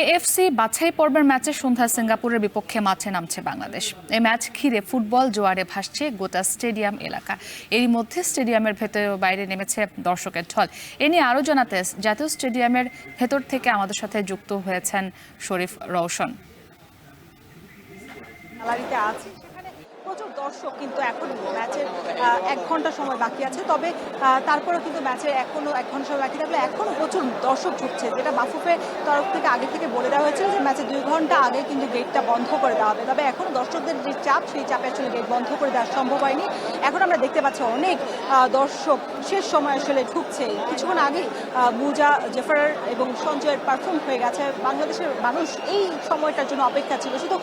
AFC বাছাই পর্বের ম্যাচে সন্ধ্যায় সিঙ্গাপুরের বিপক্ষে মাঠে নামছে বাংলাদেশ। এই ম্যাচ ঘিরে ফুটবল জোয়ারে ভাসছে গোটা স্টেডিয়াম এলাকা। এরই মধ্যে স্টেডিয়ামের ভেতরে ও বাইরে নেমেছে দর্শকের ঢল। এ নিয়ে আরও জানাতে জাতীয় স্টেডিয়ামের ভেতর থেকে আমাদের সাথে যুক্ত হয়েছেন শরীফ রওশন। প্রচুর দর্শক কিন্তু এখন ম্যাচের 1 ঘন্টা সময় বাকি আছে, তবে তারপরেও কিন্তু ম্যাচের এখনো 1 ঘন্টা সময় বাকি থাকলে এখনো প্রচুর দর্শক ঢুকছে, যেটা বাফুফের তরফ থেকে আগে থেকে বলে দেওয়া হয়েছিল যে ম্যাচের 2 ঘন্টা আগে কিন্তু গেটটা বন্ধ করে দেওয়া হবে। তবে এখন দর্শকদের যে চাপ, সেই চাপে আসলে গেট বন্ধ করে দেওয়া সম্ভব হয়নি। এখন আমরা দেখতে পাচ্ছি অনেক দর্শক শেষ সময় আসলে ঢুকছে। কিছুক্ষণ আগেই মুজা, জেফারার এবং সঞ্জয়ের পারফর্ম হয়ে গেছে। বাংলাদেশের মানুষ এই সময়টার জন্য অপেক্ষা ছিল, শুধু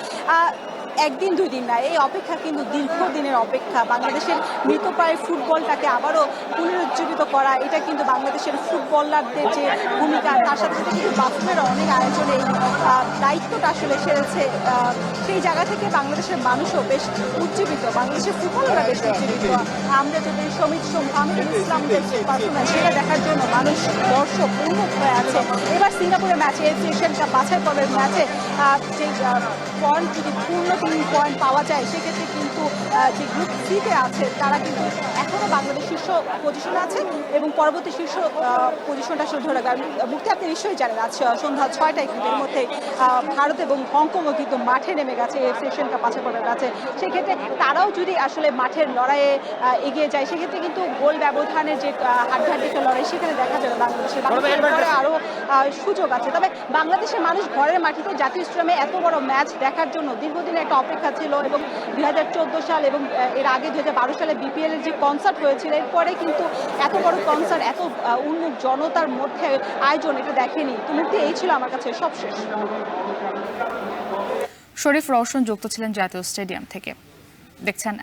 একদিন 2 দিন না, এই অপেক্ষা কিন্তু দীর্ঘদিনের অপেক্ষা। বাংলাদেশের মৃতপ্রায় ফুটবলটাকে আবারও পুনরুজ্জীবিত করা, এটা কিন্তু বাংলাদেশের ফুটবলারদের যে ভূমিকা, তার সাথে সাথে কিন্তু বাফুফের অনেক আয়োজনে এই দায়িত্বটা আসলে সেরেছে। সেই জায়গা থেকে বাংলাদেশের মানুষও বেশ উজ্জীবিত, বাংলাদেশের ফুটবলাররা বেশ উজ্জীবিত। আমরা যদি সমিত আমিরুল ইসলামদের যে পারফরমেন্স, সেটা দেখার জন্য মানুষ, দর্শক উন্মুখ হয়ে আছে। এবার সিঙ্গাপুরের ম্যাচে, এশিয়ান কাপ বাছাই পর্বের ম্যাচে যে পয়েন্ট যদি পূর্ণ 3 পয়েন্ট পাওয়া যায়, সেক্ষেত্রে কিন্তু যে গ্রুপ সিতে আছে তারা কিন্তু এখনও বাংলাদেশ শীর্ষ পজিশনে আছে এবং পরবর্তী শীর্ষ পজিশনটা আসলে ধরে রাখবে। মুক্তি, আপনি নিশ্চয়ই জানেন আজ সন্ধ্যা 6টায় কিন্তু এর মধ্যে ভারত এবং হংকংও কিন্তু মাঠে নেমে গেছে এশিয়ান কাপ বাছাই পর্বের ম্যাচে। সেক্ষেত্রে তারাও যদি আসলে মাঠের লড়াইয়ে এগিয়ে যায়, সেক্ষেত্রে কিন্তু গোল ব্যবধানের যে হাড্ডাহাড্ডি একটা লড়াই, সেখানে দেখা যাবে বাংলাদেশের আরও সুযোগ আছে। তবে বাংলাদেশের মানুষ ঘরের মাটিতে জাতীয় স্টেডিয়ামে এত বড় ম্যাচ দেখার জন্য দীর্ঘদিনের একটা অপেক্ষা ছিল এবং 2014 সাল এবং এর আগে 2012 সালে বিপিএল এর যে কনসার্ট হয়েছিল, এরপরে কিন্তু এত বড় কনসার্ট, এত উন্মুখ জনতার মধ্যে আয়োজন, এটা দেখেনি। তো মুক্তি, এই ছিল আমার কাছে সবশেষ। শরীফ রওশন যুক্ত ছিলেন জাতীয় স্টেডিয়াম থেকে। দেখছেন